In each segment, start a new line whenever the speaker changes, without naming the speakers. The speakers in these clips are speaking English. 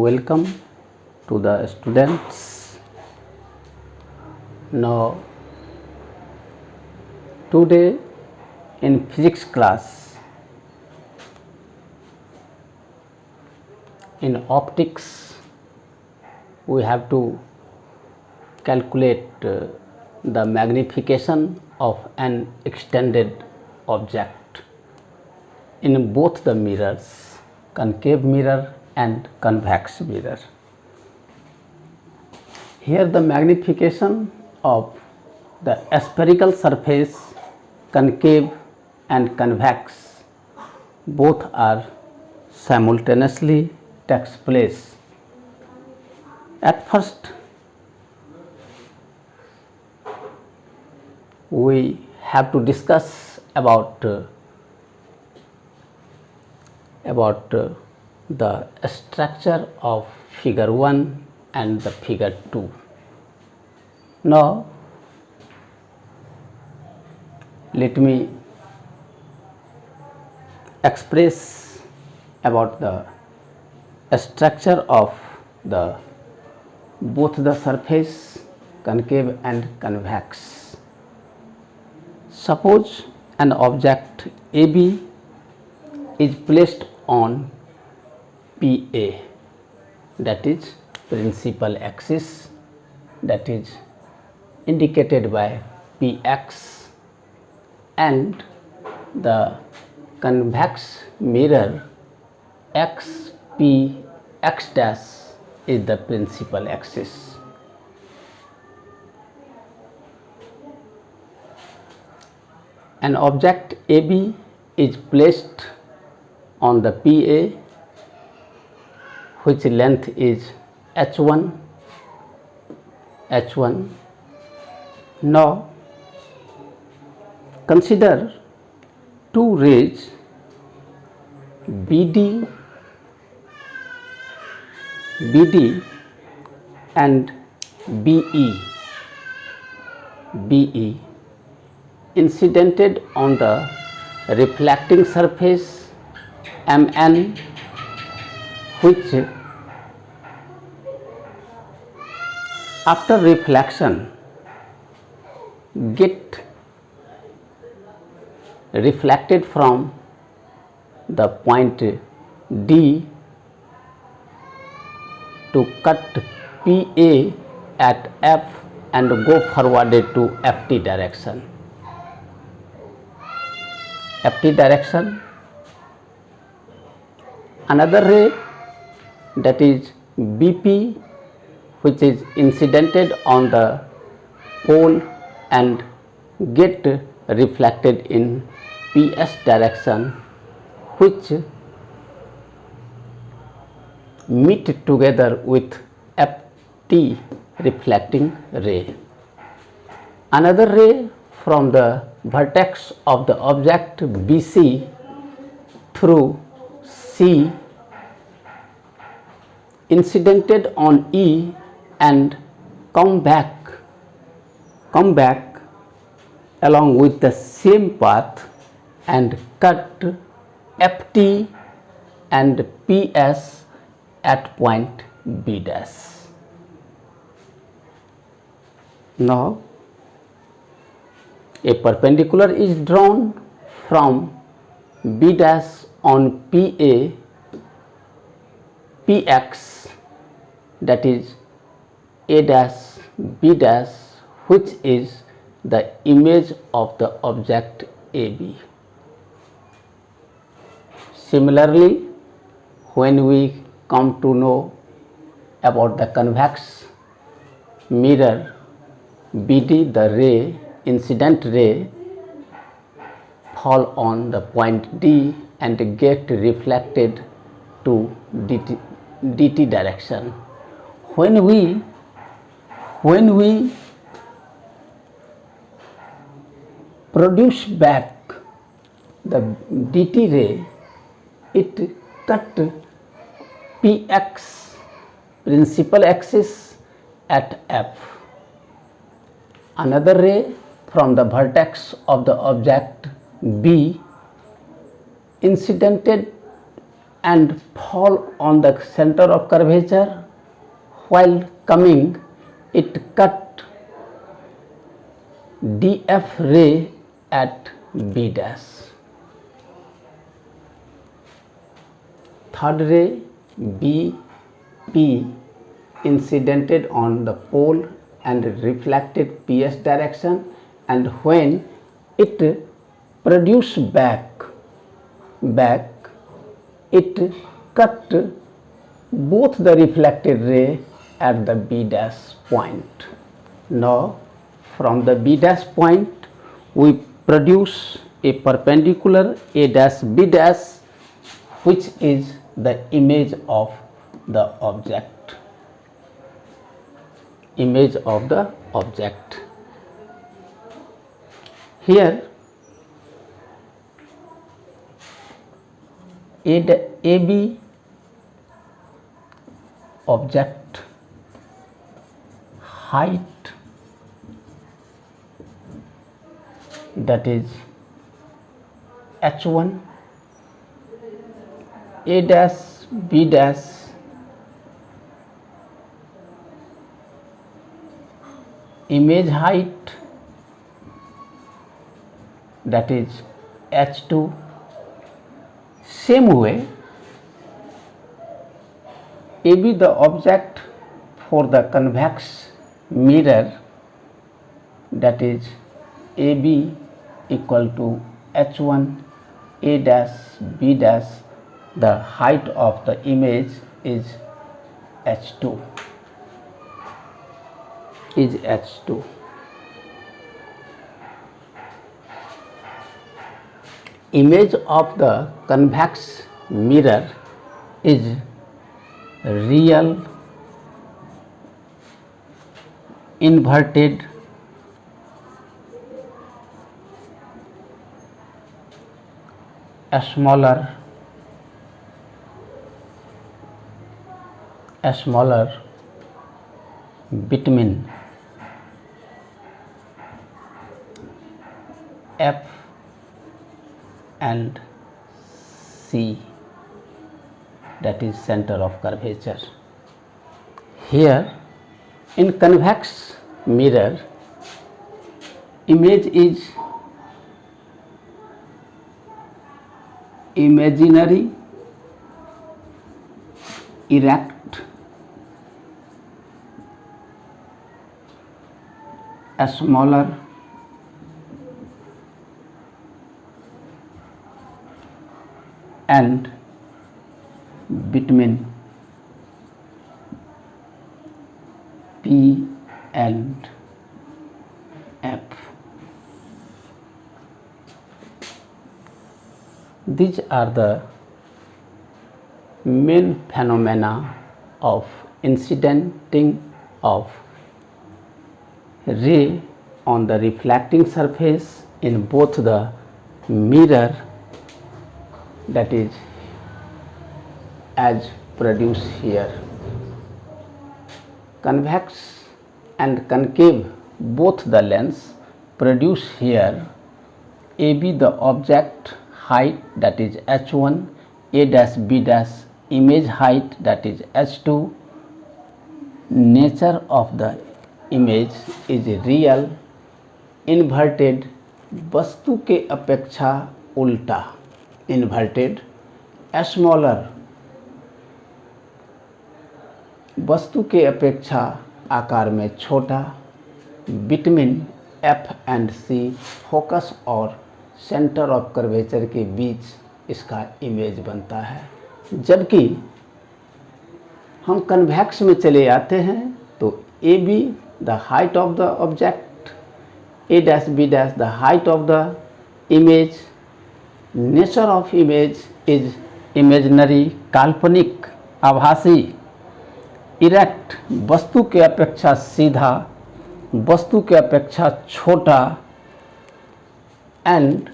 welcome to the students. Now, today in physics class, in optics, we have to calculate the magnification of an extended object in both the mirrors, concave mirror and convex mirror. Here the magnification of the spherical surface, concave and convex, both are simultaneously takes place. At first, we have to discuss about the structure of figure 1 and the figure 2. Now, let me express about the structure of both the surface, concave and convex. Suppose an object AB is placed on PA, that is principal axis, that is indicated by PX, and the convex mirror XP X dash is the principal axis. An object AB is placed on the PA, which length is H1. Now, consider two rays BD and BE incidented on the reflecting surface MN, which after reflection get reflected from the point D to cut PA at F and go forwarded to FT direction. Another ray, that is BP, which is incidented on the pole and get reflected in PS direction, which meet together with FT reflecting ray. Another ray from the vertex of the object BC through C incidented on E and come back along with the same path and cut FT and PS at point B dash. Now, a perpendicular is drawn from B dash on PA PX, that is A dash B dash, which is the image of the object AB. Similarly, when we come to know about the convex mirror BD, the ray, incident ray, fall on the point D and get reflected to DT direction. When we produce back the DT ray, it cut PX principal axis at F. Another ray from the vertex of the object B incidented and fall on the center of curvature. While coming, it cut DF ray at B dash. Third ray BP incidented on the pole and reflected PS direction, and when it produced back, it cut both the reflected ray at the B dash point. Now from the B dash point we produce a perpendicular A dash B dash, which is the image of the object. Image of the object. Here AB object height, that is H1, A dash B dash image height, that is H2. Same way, AB the object for the convex mirror, that is AB equal to H1 A dash B dash, the height of the image is H2. Image of the convex mirror is real inverted smaller between F and C, that is center of curvature. Here in convex mirror, image is imaginary, erect, smaller, and between P and F. These are the main phenomena of incidenting of ray on the reflecting surface in both the mirror, that is as produced here. Convex and concave, both the lens produce here. AB the object height, that is H1, A dash B dash image height, that is H2. Nature of the image is real inverted, वस्तु के अपेक्षा उल्टा inverted, smaller वस्तु के अपेक्षा आकार में छोटा, between F and C focus और सेंटर ऑफ कर्वेचर के बीच इसका इमेज बनता है। जबकि हम कन्वेक्स में चले आते हैं तो AB the height of the object, A dash B dash the height of the image, nature of image is imaginary, काल्पनिक, आभासी, इरेक्ट वस्तु के अपेक्षा सीधा, वस्तु के अपेक्षा छोटा, and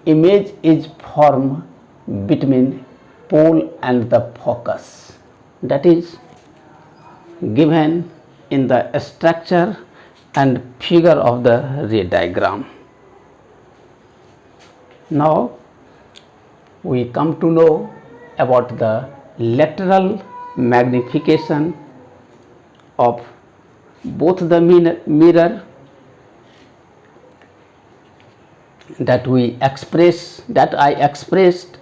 image is form between pole and the focus, that is given in the structure and figure of the ray diagram. Now we come to know about the lateral magnification of both the mirror that I expressed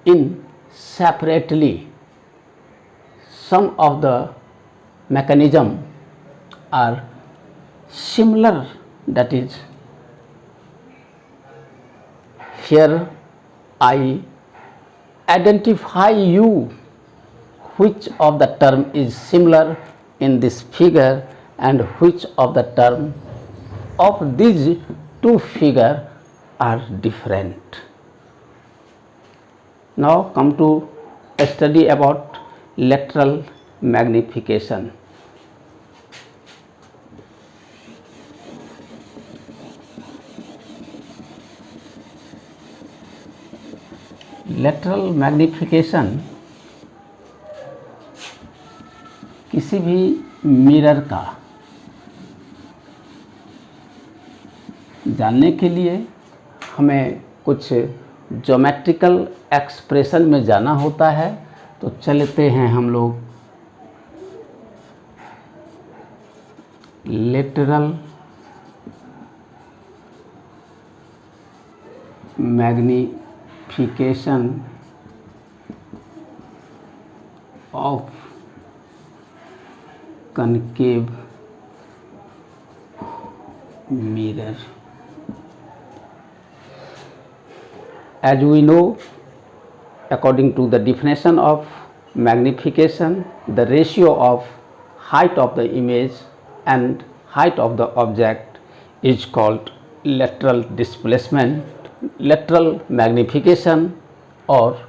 in separately. Some of the mechanism are similar, that is, here I identify you which of the term is similar in this figure and which of the term of these two figures are different. Now come to a study about lateral magnification. Lateral magnification किसी भी mirror का जानने के लिए हमें कुछ geometrical expression में जाना होता है। तो चलते हैं हम लोग lateral magnification of concave mirror. As we know, according to the definition of magnification, the ratio of height of the image and height of the object is called lateral displacement, lateral magnification, or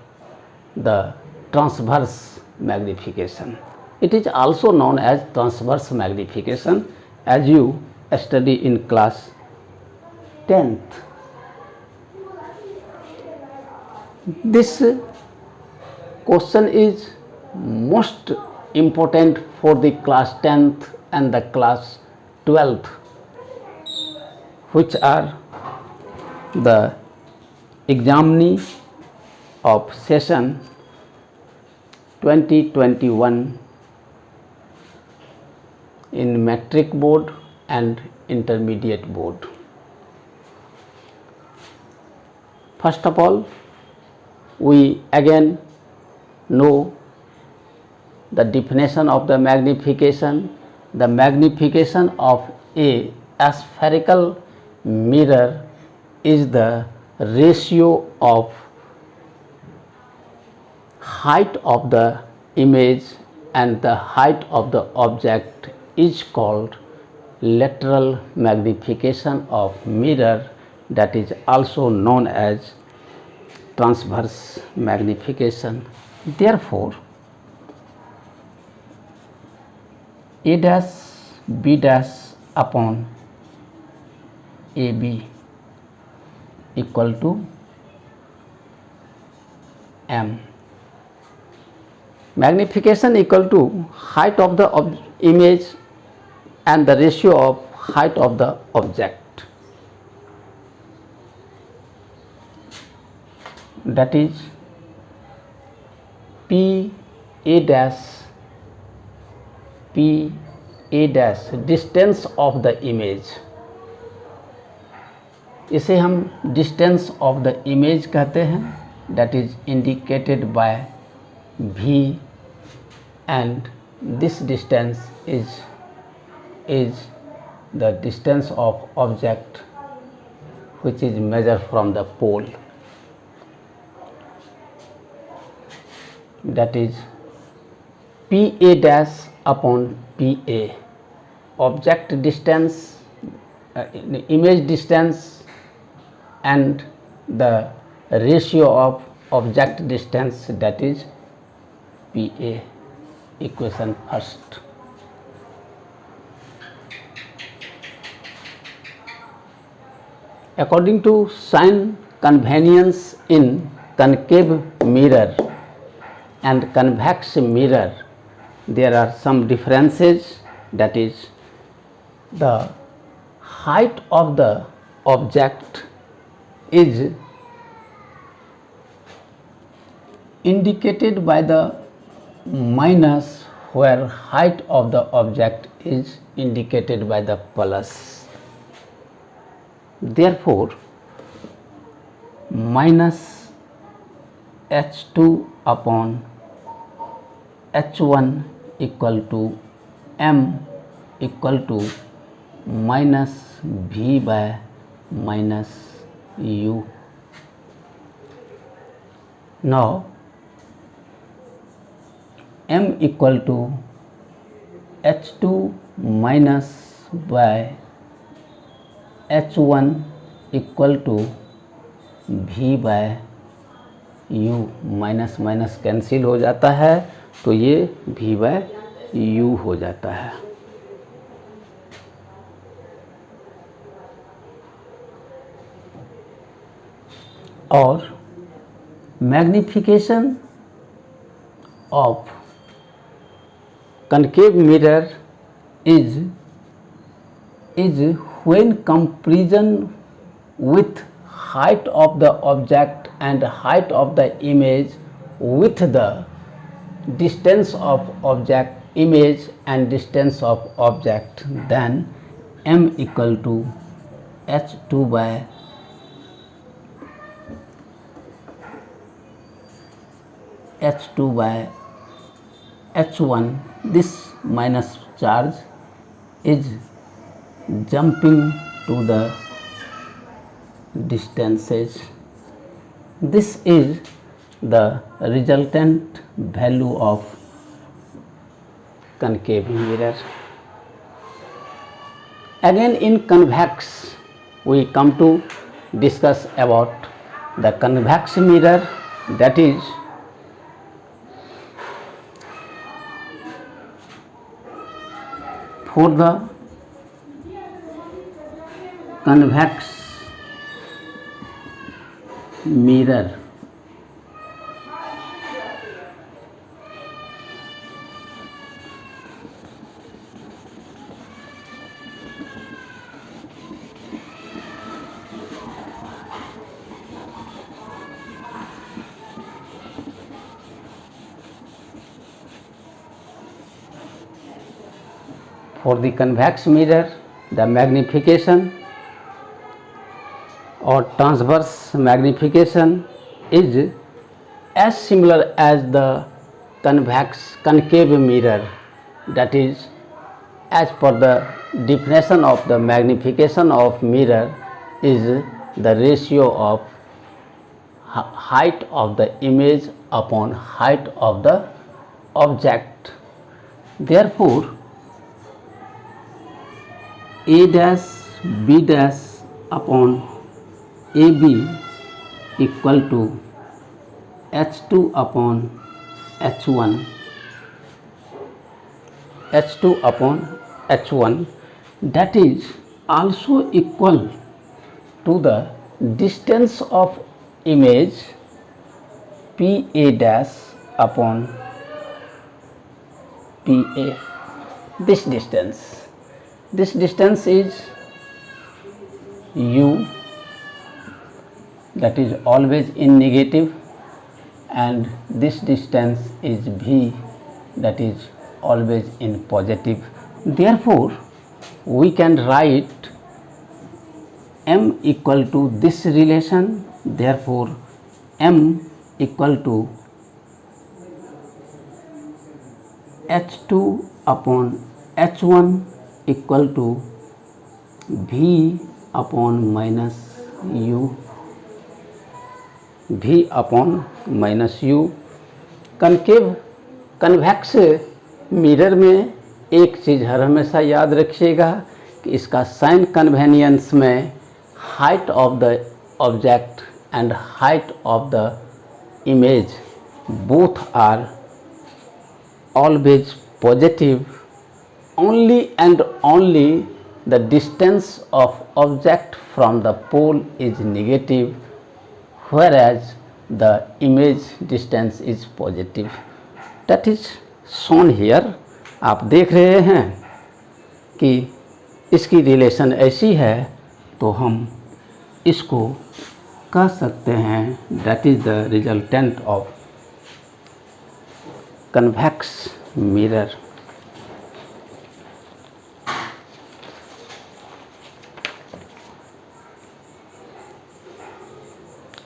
the transverse magnification. It is also known as transverse magnification, as you study in class 10th. This question is most important for the class 10th and the class 12th, which are the examinee of session 2021 in metric board and intermediate board. First of all, we again know the definition of the magnification. The magnification of a spherical mirror is the ratio of height of the image and the height of the object is called lateral magnification of mirror, that is also known as transverse magnification. Therefore, A dash B dash upon AB equal to M. Magnification equal to height of the image and the ratio of height of the object, that is P A dash distance of the image. इसे हम distance of the image कहते हैं, that is indicated by V, and this distance is the distance of object which is measured from the pole, that is PA dash upon PA. Object distance, image distance and the ratio of object distance, that is PA. Equation first. According to sign convenience in concave mirror and convex mirror, there are some differences, that is the height of the object is indicated by the minus, where height of the object is indicated by the plus. Therefore, minus h2 upon h1 equal to m equal to minus v by minus u. Now m equal to h2 minus by h1 equal to v by u, minus minus cancel हो जाता है तो ये v by u हो जाता है। और magnification of concave mirror is when comparison with height of the object and height of the image with the distance of object, image and distance of object, then m equal to h2 by h1. This minus charge is jumping to the distances. This is the resultant value of concave mirror. Again, in convex we come to discuss about the convex mirror, that is for the convex mirror, for the convex mirror, the magnification or transverse magnification is as similar as the concave mirror, that is, as per the definition of the magnification of mirror is the ratio of height of the image upon height of the object. Therefore, a dash b dash upon ab equal to h2 upon h1, h2 upon h1, that is also equal to the distance of image pa dash upon pa. This distance is u, that is always in negative, and this distance is v, that is always in positive. Therefore, we can write m equal to this relation. Therefore, m equal to h2 upon h1 equal to v upon minus u, v upon minus u. Convex mirror में एक चीज़ हर हमेशा याद रखिएगा कि इसका sign convention में height of the object and height of the image both are always positive. Only and only the distance of object from the pole is negative, whereas the image distance is positive. That is shown here. आप देख रहे हैं कि इसकी relation ऐसी है, तो हम इसको कह सकते हैं that is the resultant of convex mirror.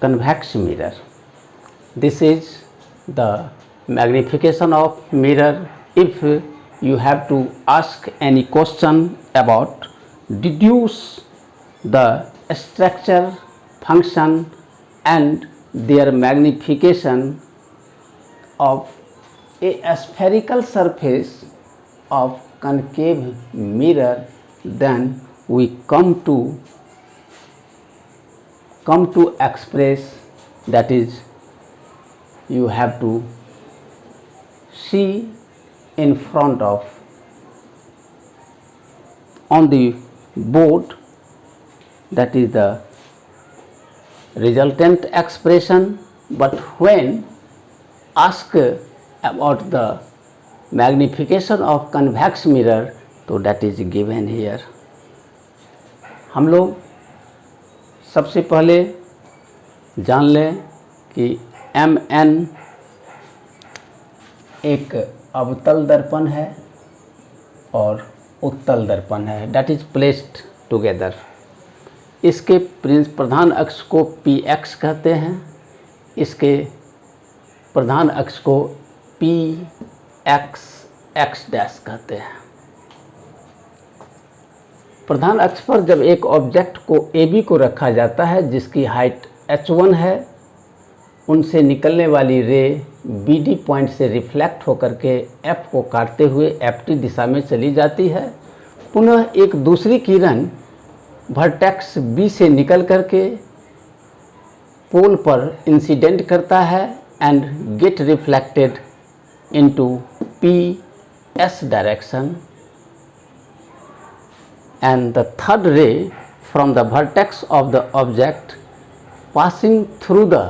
Convex mirror. This is the magnification of mirror. If you have to ask any question about deduce the structure, function and their magnification of a spherical surface of concave mirror, then we come to express, that is, you have to see in front of on the board, that is the resultant expression. But when asked about the magnification of convex mirror, तो that is given here. हम लोग सबसे पहले जान लें कि MN एक अवतल दर्पण है और उत्तल दर्पण है, that is placed together. इसके प्रधान अक्ष को PX कहते हैं, इसके प्रधान अक्ष को PX X डैश कहते हैं. प्रधान अक्ष पर जब एक ऑब्जेक्ट को AB को रखा जाता है जिसकी हाइट H1 है, उनसे निकलने वाली रे BD पॉइंट से रिफ्लेक्ट होकर के F को काटते हुए FT दिशा में चली जाती है. पुनः एक दूसरी किरण वर्टेक्स B से निकल करके पोल पर इंसिडेंट करता है and gate reflected into PS direction, and the third ray from the vertex of the object passing through the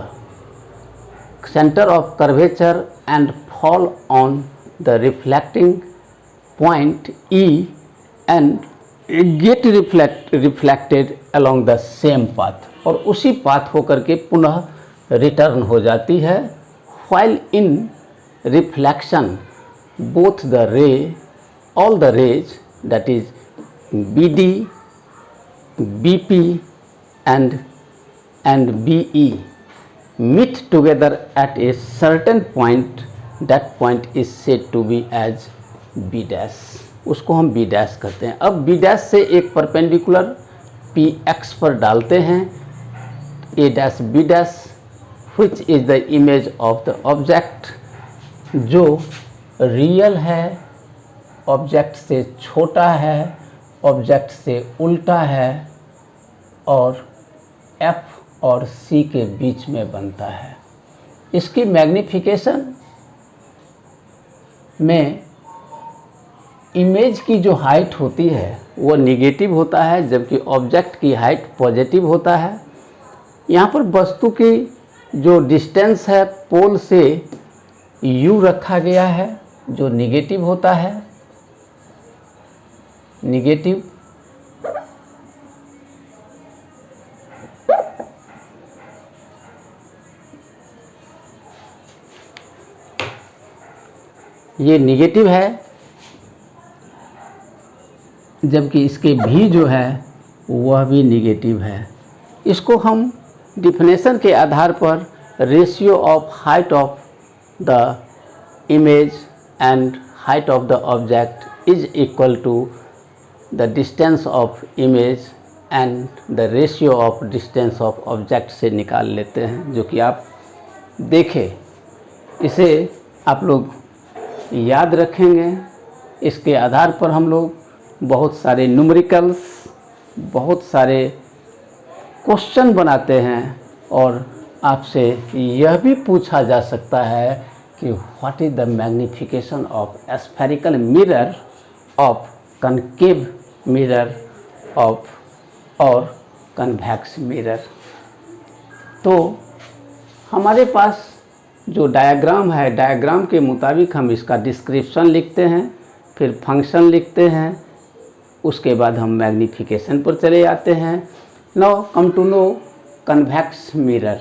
center of curvature and fall on the reflecting point E and get reflected along the same path, और उसी path होकर के पुनः return हो जाती है. while in reflection both the ray, all the rays, that is BD, BP and BE meet together at a certain point. That point is said to be as B dash. उसको हम B dash कहते हैं. अब B dash से एक perpendicular PX पर डालते हैं A dash B dash, which is the image of the object, जो रियल है, ऑब्जेक्ट से छोटा है, ऑब्जेक्ट से उल्टा है और F और C के बीच में बनता है. इसकी मैग्निफिकेशन में इमेज की जो हाइट होती है वो निगेटिव होता है, जबकि ऑब्जेक्ट की हाइट पॉजिटिव होता है. यहाँ पर वस्तु की जो डिस्टेंस है पोल से U रखा गया है जो निगेटिव होता है. निगेटिव ये निगेटिव है, जबकि इसके भी जो है वह भी निगेटिव है. इसको हम डिफिनेशन के आधार पर ratio of height of the image and height of the object is equal to the distance of image and the ratio of distance of object से निकाल लेते हैं, जो कि आप देखें. इसे आप लोग याद रखेंगे. इसके आधार पर हम लोग बहुत सारे न्यूमेरिकल्स, बहुत सारे क्वेश्चन बनाते हैं और आपसे यह भी पूछा जा सकता है कि what is the magnification of spherical mirror of concave mirror of और कन्वेक्स मिरर. तो हमारे पास जो डायग्राम है, डायग्राम के मुताबिक हम इसका डिस्क्रिप्शन लिखते हैं, फिर फंक्शन लिखते हैं, उसके बाद हम मैग्निफिकेशन पर चले जाते हैं. Now come to know convex mirror.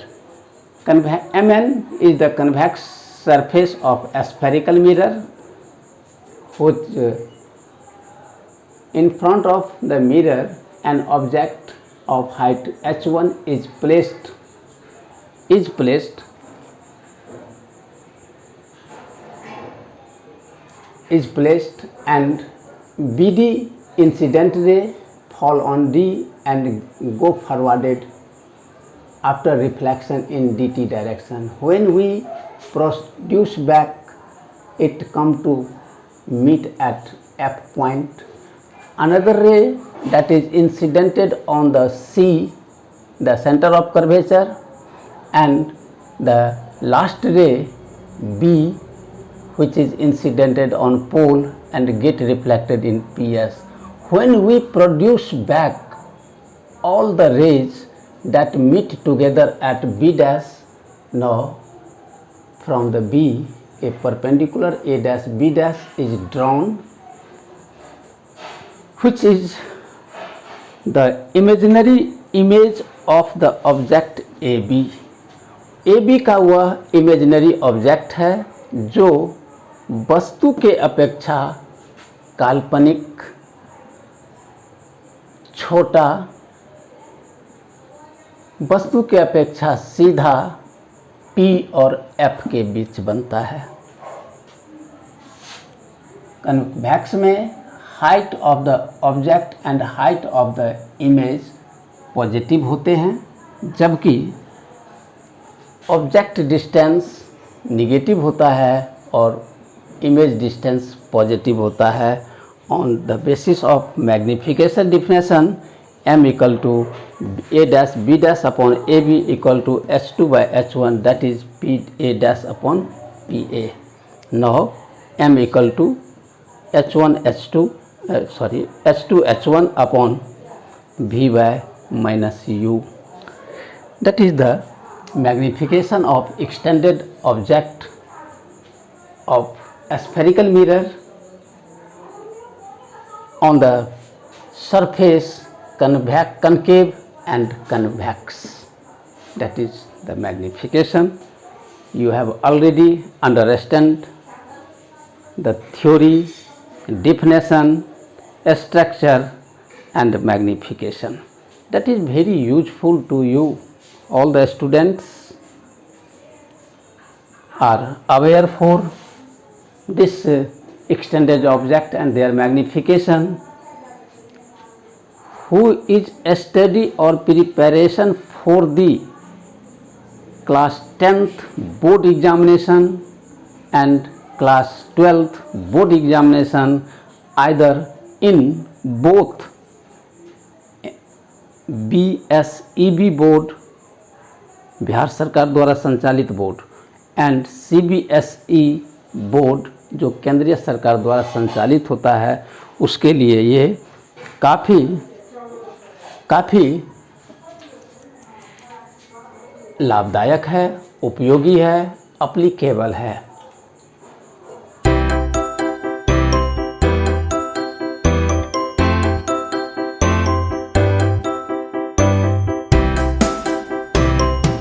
MN is the convex surface of a spherical mirror, which in front of the mirror an object of height h1 is placed and BD incident ray fall on D and go forwarded after reflection in DT direction. When we produce back, it come to meet at F point. Another ray that is incidented on the C, the center of curvature, and the last ray B, which is incidented on pole and get reflected in PS. When we produce back all the rays that meet together at B dash, now from the B a perpendicular A dash B dash is drawn, which is the imaginary image of the object AB. AB का वह imaginary object है जो वस्तु के अपेक्षा काल्पनिक, छोटा, वस्तु के अपेक्षा सीधा P और F के बीच बनता है। कन्वेक्स में height of the object and height of the image positive होते हैं, जबकि ऑब्जेक्ट डिस्टेंस निगेटिव होता है और इमेज डिस्टेंस पॉजिटिव होता है। On the basis of magnification definition m equal to a dash b dash upon ab equal to h2 by h1, that is p a dash upon pa. Now m equal to h1 h2 h2 h1 upon v by minus u. That is the magnification of extended object of a spherical mirror on the surface concave and convex. That is the magnification. You have already understood the theory, definition, structure and magnification. That is very useful to you. All the students are aware for this extended object and their magnification. Who is a study or preparation for the class 10th board examination and class 12th board examination, either in both BSEB board, Bihar सरकार द्वारा संचालित board, and CBSE board जो केंद्रीय सरकार द्वारा संचालित होता है, उसके लिए ये काफ़ी लाभदायक है, उपयोगी है, एप्लीकेबल है।